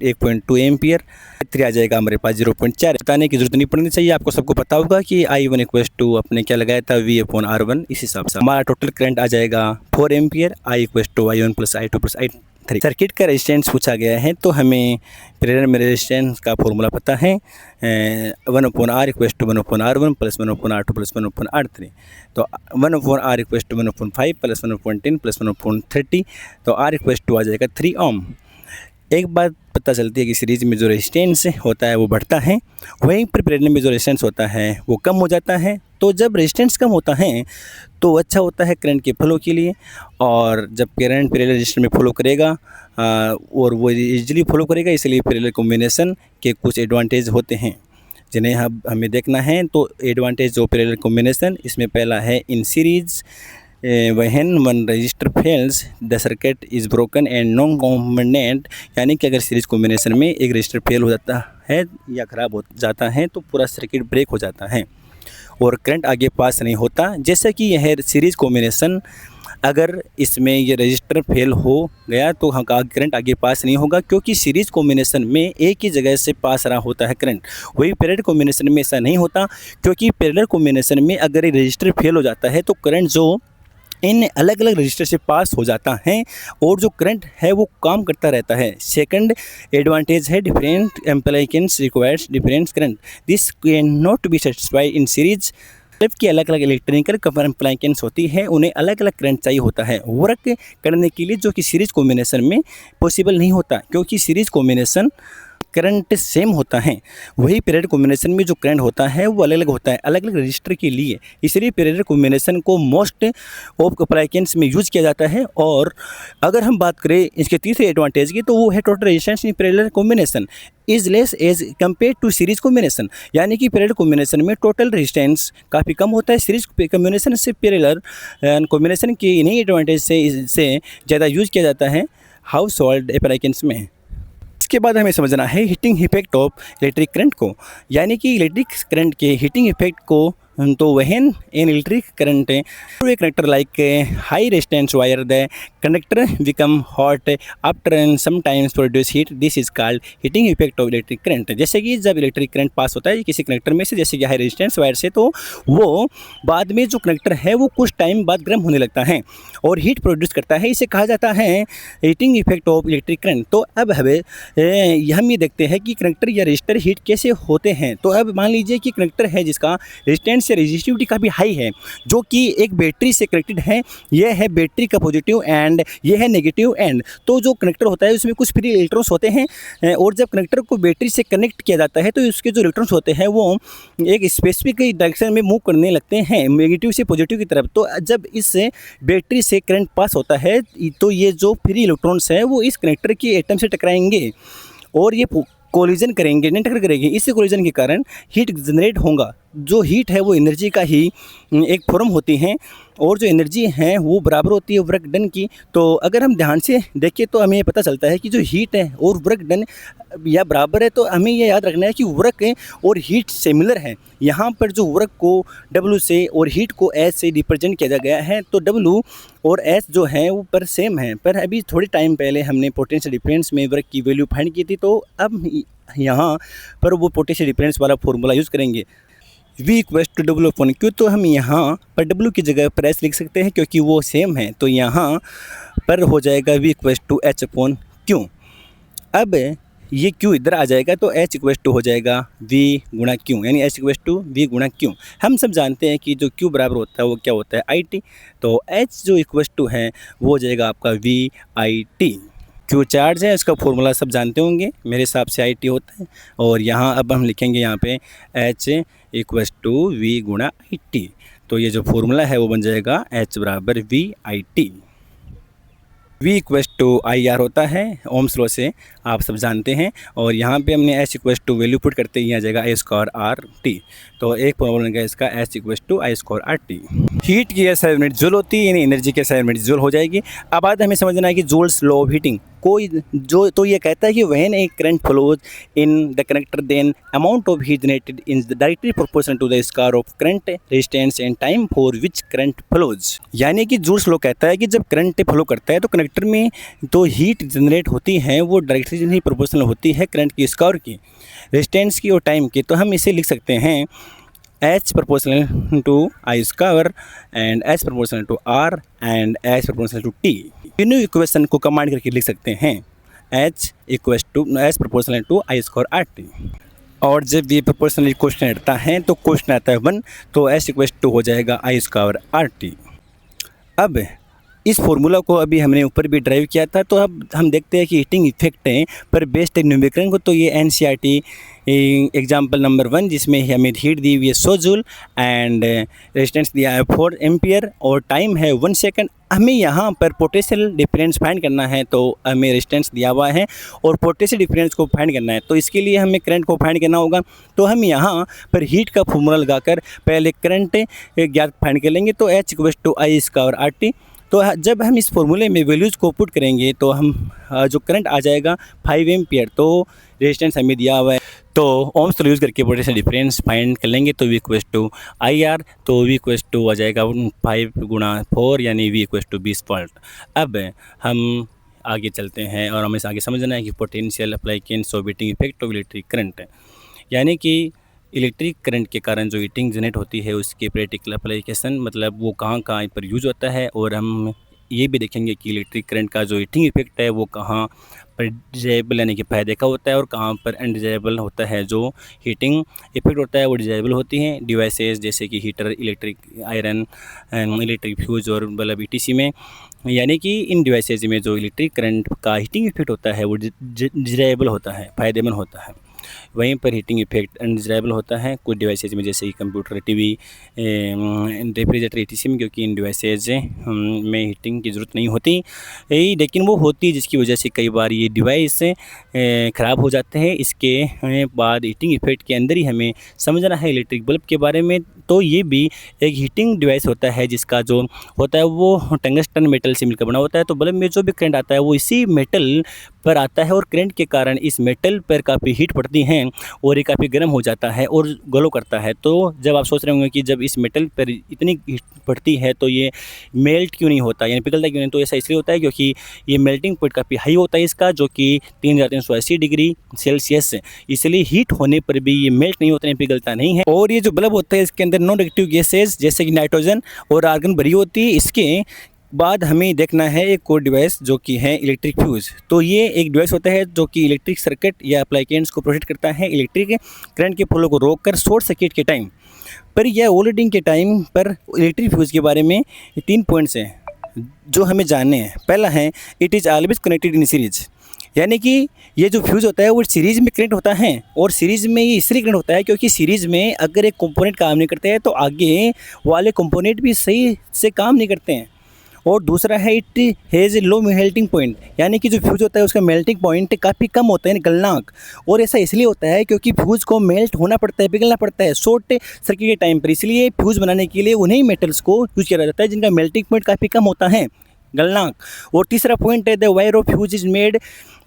1.2 एम्पियर। 3 आ जाएगा हमारे पास 0.4। बताने की जरूरत नहीं पड़नी चाहिए, आपको सबको पता होगा कि I1 = अपने क्या लगाया था V/R1। इस हिसाब से हमारा टोटल करंट आ जाएगा 4 ampere. I = I1 + I2 + I3। Circuit का रेजिस्टेंस पूछा गया है तो हमें पैरेलल में रेजिस्टेंस का फॉर्मूला पता है 1/R = 1/R1 + 1/R2 + 1/R3। तो 1/R = 1/5 + 1/10 + 1/30। तो R = आ जाएगा 3 ओम। एक बात पता चलती है कि सीरीज़ में जो रेजिस्टेंस होता है वो बढ़ता है, वहीं पर पैरेलल में जो रेजिस्टेंस होता है वो कम हो जाता है। तो जब रेजिस्टेंस कम होता है तो अच्छा होता है करंट के फ्लो के लिए, और जब करंट पैरेलल रजिस्टर में फ्लो करेगा और वो इजीली फ्लो करेगा, इसलिए पैरेलल कॉम्बिनेशन के कुछ एडवांटेज होते हैं जिन्हें हमें देखना है। तो एडवांटेज जो पैरेलल कॉम्बिनेशन, इसमें पहला है in series when one resistor fails the circuit is broken and non combinant, यानी कि अगर सीरीज कॉम्बिनेशन में एक रजिस्टर फेल हो जाता है या ख़राब हो जाता है तो पूरा सर्किट ब्रेक हो जाता है और करंट आगे पास नहीं होता। जैसे कि यह सीरीज़ कॉम्बिनेशन, अगर इसमें ये रजिस्टर फेल हो गया तो हम करंट आगे पास नहीं होगा, क्योंकि सीरीज़ कॉम्बिनेशन में एक ही जगह से पास रहा होता है करंट। वही पैरेलल कॉम्बिनेशन में ऐसा नहीं होता, क्योंकि पैरेलल कॉम्बिनेशन में अगर ये रजिस्टर फेल हो जाता है तो करंट जो इन अलग अलग रजिस्टर से पास हो जाता है और जो करंट है वो काम करता रहता है। सेकंड एडवांटेज है different appliances requires different current, this can not be satisfied in series. की अलग अलग इलेक्ट्रिकल एप्लायंसेस होती है, उन्हें अलग अलग करंट चाहिए होता है वर्क करने के लिए, जो कि सीरीज कॉम्बिनेशन में पॉसिबल नहीं होता, क्योंकि सीरीज कॉम्बिनेशन करंट सेम होता है। वही पैरेलल कॉम्बिनेशन में जो करंट होता है वो अलग अलग होता है अलग अलग रजिस्टर के लिए, इसलिए पैरेलल कॉम्बिनेशन को मोस्ट ऑफ एप्लीकेशंस में यूज़ किया जाता है। और अगर हम बात करें इसके तीसरे एडवांटेज की, तो वो है total resistance in parallel combination is less as compared to series combination, यानी कि पैरेलल कॉम्बिनेशन में टोटल रेजिस्टेंस काफ़ी कम होता है। सीरीज कॉम्बिनेशन से पैरेलल कॉम्बिनेशन के इन्हीं एडवांटेज से ज़्यादा यूज़ किया जाता है हाउस होल्ड एप्लीकेशंस में। इसके बाद हमें समझना है heating effect of electric current को, यानी कि इलेक्ट्रिक करंट के हीटिंग इफेक्ट को। तो when in electric current through a connector like high resistance wire the conductor become hot after and sometimes produce heat, this is called heating effect of electric current. जैसे कि जब electric current pass होता है किसी connector में से, जैसे कि हाई रेजिस्टेंस वायर से, तो वो बाद में जो कनेक्टर है वो कुछ टाइम बाद गर्म होने लगता है और हीट प्रोड्यूस करता है, इसे कहा जाता है heating effect of electric current. तो अब हमें हम ये देखते हैं कि कनेक्टर या रजिस्टर हीट कैसे होते हैं। तो अब मान लीजिए कि कनेक्टर है जिसका रेजिस्टेंस या रेजिस्टिविटी काफ़ी हाई है, जो कि एक बैटरी से कनेक्टेड है। यह है बैटरी का पॉजिटिव एंड यह है नेगेटिव एंड। तो जो कनेक्टर होता है उसमें कुछ फ्री इलेक्ट्रॉन्स होते हैं और जब कनेक्टर को बैटरी से कनेक्ट किया जाता है तो उसके जो इलेक्ट्रॉन्स होते हैं वो एक स्पेसिफिक डायरेक्शन में मूव करने लगते हैं नेगेटिव से पॉजिटिव की तरफ। तो जब इस बैटरी से करंट पास होता है तो ये जो फ्री इलेक्ट्रॉन्स हैं वो इस कनेक्टर के एटम से टकराएंगे और ये कोलिजन करेंगे, नहीं टक्कर करेंगे। इस कोलिजन के कारण हीट जनरेट होगा। जो हीट है वो एनर्जी का ही एक फॉर्म होती है और जो एनर्जी है वो बराबर होती है वर्क डन की। तो अगर हम ध्यान से देखें तो हमें पता चलता है कि जो हीट है और वर्क डन या बराबर है, तो हमें ये याद रखना है कि वर्क और हीट सिमिलर है। यहाँ पर जो वर्क को W से और हीट को S से रिप्रेजेंट किया गया है, तो W और S जो है वो पर सेम है। पर अभी थोड़े टाइम पहले हमने पोटेंशियल डिफरेंस में वर्क की वैल्यू फाइंड की थी, तो अब यहाँ पर वो पोटेंशियल डिफरेंस वाला फॉर्मूला यूज़ करेंगे, V इक्वल्स टू W/Q। तो हम यहाँ पर W की जगह पर S लिख सकते हैं क्योंकि वो सेम है। तो यहाँ पर हो जाएगा V इक्वल्स टू H/Q। अब ये Q इधर आ जाएगा तो H इक्वल्स टू हो जाएगा V गुणा Q, यानी H इक्वल्स टू V गुणा Q। हम सब जानते हैं कि जो Q बराबर होता है वो क्या होता है, IT। तो H जो इक्वल्स टू है वो हो जाएगा आपका VIT। Q चार्ज है, इसका फॉर्मूला सब जानते होंगे, मेरे हिसाब से IT होता है। और यहाँ अब हम लिखेंगे यहाँ पे H इक्वल्स टू V गुणा IT। तो ये जो फॉर्मूला है वो बन जाएगा H बराबर VIT। V equals to IR होता है, ओम्स लॉ से आप सब जानते हैं। और यहाँ पे हमने H equals to value put करते ही आ जाएगा I स्क्वायर RT। तो एक फॉर्मूला का इसका H equals to I square RT। Heat की SI यूनिट जूल होती है, यानी एनर्जी की SI यूनिट जूल हो जाएगी। अब बात हमें समझना है कि जूल्स लॉ ऑफ हीटिंग कोई जो तो ये कहता है कि when a current flows in the connector then amount of heat generated in directly proportional to the square of current resistance and time for which current flows. यानी कि joules law कहता है कि जब करंट फ्लो करता है तो connector में तो हीट जनरेट होती है वो डायरेक्टली प्रोपोर्शनल होती है करंट की स्क्वायर की, रेजिस्टेंस की और टाइम की। तो हम इसे लिख सकते हैं H proportional to I square and H proportional to R and H proportional to T। तीनों इक्वेशन को कमांड करके लिख सकते हैं H equals to H proportional to I square RT। और जब ये प्रोपोर्शनल क्वेश्चन आता है तो क्वेश्चन आता है 1, तो H इक्वल्स टू हो जाएगा I स्क्वायर RT। अब इस फॉर्मूला को अभी हमने ऊपर भी ड्राइव किया था, तो अब हम देखते हैं कि हीटिंग इफेक्ट है पर बेस्ड न्यूमेरिकल को। तो ये NCERT एग्जाम्पल नंबर 1 जिसमें हमें हीट दी हुई है 100 जूल एंड रेजिस्टेंस दिया है 4 एम्पियर और टाइम है 1 सेकंड। हमें यहाँ पर पोटेंशियल डिफरेंस फाइंड करना है, तो हमें रेजिस्टेंस दिया हुआ है और पोटेंशियल डिफरेंस को फाइंड करना है। तो इसके लिए हमें करंट को फाइंड करना होगा। तो हम यहाँ पर हीट का फॉर्मूला लगाकर पहले करंट ज्ञात फाइंड कर लेंगे। तो H equals to I square RT। तो जब हम इस फॉर्मूले में वैल्यूज़ को पुट करेंगे तो हम जो करंट आ जाएगा 5 एम्पियर, तो रेजिस्टेंस हमें दिया हुआ है। तो ओम्स लॉ यूज़ करके पोटेंशियल डिफरेंस फाइंड कर लेंगे। तो V इक्वल्स टू IR, तो V इक्वल्स टू आ जाएगा 5 गुणा 4 यानी V इक्वल्स टू 20 वोल्ट। अब हम आगे चलते हैं और हमें आगे समझना है कि potential applications of heating effect of electric current, यानी कि इलेक्ट्रिक करंट के कारण जो हीटिंग जनरेट होती है उसके प्रैक्टिकल अप्लीकेशन, मतलब वो कहाँ कहाँ पर यूज होता है। और हम ये भी देखेंगे कि इलेक्ट्रिक करंट का जो हीटिंग इफेक्ट है वो कहाँ पर डिजायबल यानी कि फायदे का होता है और कहाँ पर अनडिजायबल होता है। जो हीटिंग इफेक्ट होता है वो डिजायबल होती हैं डिवाइसेस जैसे कि heater, electric iron, electric fuse और बल्ब ETC में। यानी कि इन डिवाइसेज में जो इलेक्ट्रिक करंट का हीटिंग इफेक्ट होता है वो डिजायबल होता है, फ़ायदेमंद होता है। वहीं पर हीटिंग इफेक्ट अनडिजायबल होता है कुछ डिवाइसेज में जैसे कि कंप्यूटर, TV, रेफ्रिजरेटर ETC में, क्योंकि इन डिवाइसेज में हीटिंग की ज़रूरत नहीं होती, लेकिन वो होती है जिसकी वजह से कई बार ये डिवाइस ख़राब हो जाते हैं। इसके बाद हीटिंग इफेक्ट के अंदर ही हमें समझना है इलेक्ट्रिक बल्ब के बारे में। तो ये भी एक हीटिंग डिवाइस होता है जिसका जो होता है वो टंगस्टन मेटल से मिलकर बना होता है। तो बल्ब में जो भी करंट आता है वो इसी मेटल पर आता है और करंट के कारण इस मेटल पर काफ़ी हीट पड़ती हैं और ये काफ़ी गर्म हो जाता है और ग्लो करता है। तो जब आप सोच रहे होंगे कि जब इस मेटल पर इतनी हीट पड़ती है तो ये मेल्ट क्यों नहीं होता, यानी पिघलता क्यों नहीं, तो ऐसा इसलिए होता है क्योंकि ये मेल्टिंग पॉइंट काफ़ी हाई होता है इसका, जो कि 3380 डिग्री सेल्सियस। इसलिए हीट होने पर भी ये मेल्ट नहीं होता है, पिघलता नहीं है। और ये जो बल्ब होता है इसके अंदर नॉन रिएक्टिव गैसेज जैसे कि नाइट्रोजन और आर्गन भरी होती है। इसके बाद हमें देखना है एक और डिवाइस जो कि है इलेक्ट्रिक फ्यूज़। तो ये एक डिवाइस होता है जो कि इलेक्ट्रिक सर्किट या अप्लाइकेंस को प्रोटेक्ट करता है इलेक्ट्रिक करंट के फ्लो को रोककर शॉर्ट सर्किट के टाइम पर या ओवरलोडिंग के टाइम पर। इलेक्ट्रिक फ्यूज़ के बारे में 3 पॉइंट्स हैं जो हमें जानने हैं। पहला है it is always connected in series, यानी कि ये जो फ्यूज़ होता है वो सीरीज़ में कनेक्ट होता है और सीरीज़ में ये इसलिए कनेक्ट होता है क्योंकि सीरीज़ में अगर एक कंपोनेंट काम नहीं करते हैं तो आगे वाले कंपोनेंट भी सही से काम नहीं करते हैं। और दूसरा है it has low melting point, यानी कि जो फ्यूज़ होता है उसका मेल्टिंग पॉइंट काफ़ी कम होता है, गलनांक। और ऐसा इसलिए होता है क्योंकि फ्यूज़ को मेल्ट होना पड़ता है, पिघलना पड़ता है शॉर्ट सर्किट के टाइम पर, इसलिए फ्यूज़ बनाने के लिए उन्हीं मेटल्स को यूज किया जाता है जिनका मेल्टिंग पॉइंट काफ़ी कम होता है, गलनांक। और तीसरा पॉइंट है the wire of fuse is made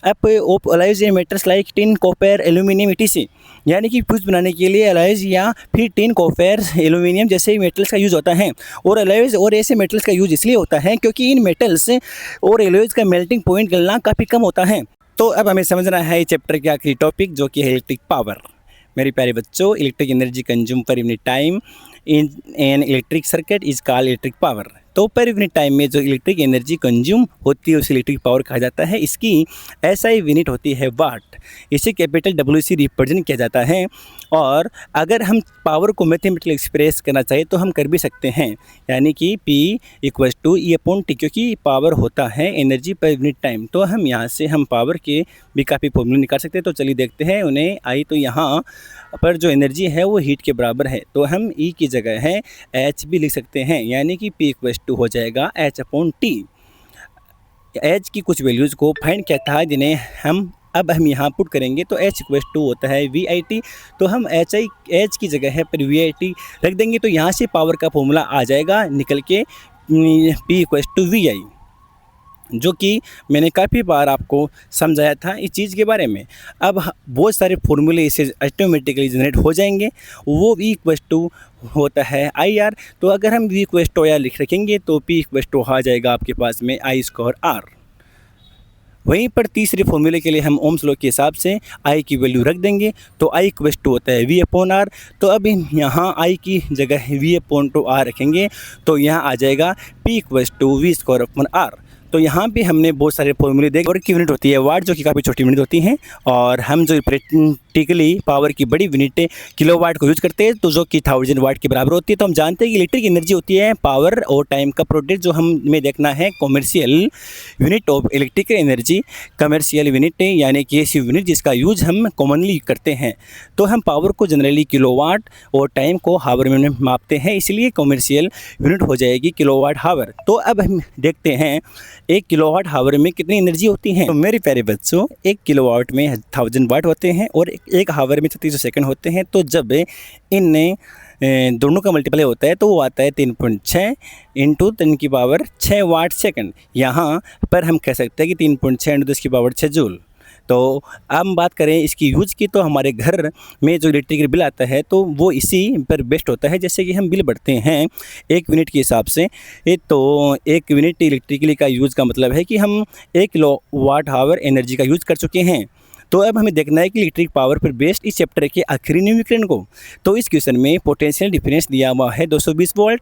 up of alloys and metals like tin, copper, aluminium, etc, यानी कि फ्यूज बनाने के लिए अलॉयज या फिर टिन, कॉपर, एल्यूमिनियम जैसे मेटल्स का यूज़ होता है। और अलॉयज और ऐसे मेटल्स का यूज इसलिए होता है क्योंकि इन मेटल्स और अलॉयज का मेल्टिंग पॉइंट, गलनांक काफ़ी कम होता है। तो अब हमें समझना है चैप्टर के आखिरी टॉपिक जो कि है इलेक्ट्रिक पावर। मेरे प्यारे बच्चों, electric energy consume per unit time in an electric circuit is called electric power. तो पर यूनिट टाइम में जो इलेक्ट्रिक एनर्जी कंज्यूम होती है उसे इलेक्ट्रिक पावर कहा जाता है। इसकी SI यूनिट होती है वाट, इसे कैपिटल W से रिप्रेजेंट किया जाता है। और अगर हम पावर को मैथमेटिकली एक्सप्रेस करना चाहें तो हम कर भी सकते हैं, यानी कि P = E/T, क्योंकि पावर होता है एनर्जी पर यूनिट टाइम। तो हम यहाँ से हम पावर के भी काफ़ी फॉर्मूले निकाल सकते हैं। तो चलिए देखते हैं उन्हें। आई तो यहाँ पर जो एनर्जी है वो हीट के बराबर है, तो हम E की जगह है H भी लिख सकते हैं, यानी कि P = हो जाएगा H/T। H की कुछ वैल्यूज़ को फाइंड किया था जिन्हें हम यहाँ पुट करेंगे, तो H = होता है VIT। तो हम H की जगह है पर VIT रख देंगे, तो यहाँ से पावर का फॉर्मूला आ जाएगा निकल के P = VI, जो कि मैंने काफ़ी बार आपको समझाया था इस चीज़ के बारे में। अब बहुत सारे फॉर्मूले इससे ऑटोमेटिकली जनरेट हो जाएंगे। वो V = होता है IR। तो अगर हम V = IR लिख रखेंगे तो P = आ जाएगा आपके पास में I²R। वहीं पर तीसरे फॉर्मूले के लिए हम ओम्स लॉ के हिसाब से I की वैल्यू रख देंगे, तो I = होता है V/R। तो अब यहाँ I की जगह V/R रखेंगे, तो यहाँ आ जाएगा P = V²/R। तो यहाँ पे हमने बहुत सारे फॉर्मूले देखे। और की यूनिट होती है वाट, जो कि काफ़ी छोटी यूनिट होती हैं। और हम जो प्रैक्टिकली पावर की बड़ी यूनिट किलोवाट को यूज़ करते हैं, तो जो कि 1000 वाट के बराबर होती है। तो हम जानते हैं कि इलेक्ट्रिक एनर्जी होती है पावर और टाइम का प्रोडक्ट। जो हमें देखना है commercial unit of electrical energy, commercial unit यानी कि ऐसी यूनिट जिसका यूज़ हम कॉमनली करते हैं। तो हम पावर को जनरली किलोवाट और टाइम को हावर में मापते हैं, इसलिए कॉमर्शियल यूनिट हो जाएगी किलोवाट हावर। तो अब हम देखते हैं 1 किलोवाट हावर में कितनी एनर्जी होती है। तो मेरे प्यारे बच्चों, 1 किलोवाट में 1000 वाट होते हैं और 1 हावर में 3600 सेकंड होते हैं। तो जब इन दोनों का मल्टीप्लाई होता है तो वो आता है 3.6 × 10⁶ वाट सेकंड। यहाँ पर हम कह सकते हैं कि 3.6 × 10⁶ जूल। तो अब हम बात करें इसकी यूज़ की, तो हमारे घर में जो इलेक्ट्रिक बिल आता है तो वो इसी पर बेस्ड होता है। जैसे कि हम बिल बढ़ते हैं 1 यूनिट के हिसाब से, तो 1 यूनिट इलेक्ट्रिकली का यूज़ का मतलब है कि हम 1 किलोवाट हावर एनर्जी का यूज़ कर चुके हैं। तो अब हमें देखना है कि इलेक्ट्रिक पावर पर बेस्ड इस चैप्टर के आखिरी न्यूमेरिकल को। तो इस क्वेश्चन में पोटेंशियल डिफरेंस दिया हुआ है 220 वोल्ट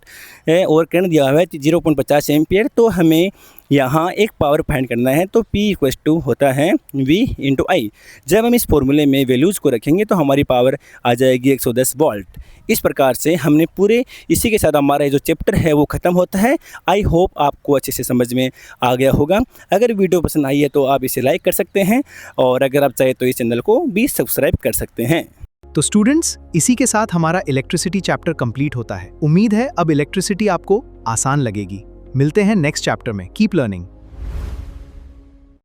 और करंट दिया हुआ है 0.50 एम्पियर। तो हमें यहाँ एक पावर फाइंड करना है, तो P = होता है V × I। जब हम इस फॉर्मूले में वैल्यूज़ को रखेंगे तो हमारी पावर आ जाएगी 110 वोल्ट। इस प्रकार से हमने पूरे इसी के साथ हमारा जो चैप्टर है वो ख़त्म होता है। आई होप आपको अच्छे से समझ में आ गया होगा। अगर वीडियो पसंद आई है तो आप इसे लाइक कर सकते हैं, और अगर आप चाहे तो इस चैनल को भी सब्सक्राइब कर सकते हैं। तो स्टूडेंट्स, इसी के साथ हमारा इलेक्ट्रिसिटी चैप्टर कंप्लीट होता है। उम्मीद है अब इलेक्ट्रिसिटी आपको आसान लगेगी। मिलते हैं नेक्स्ट चैप्टर में। Keep learning.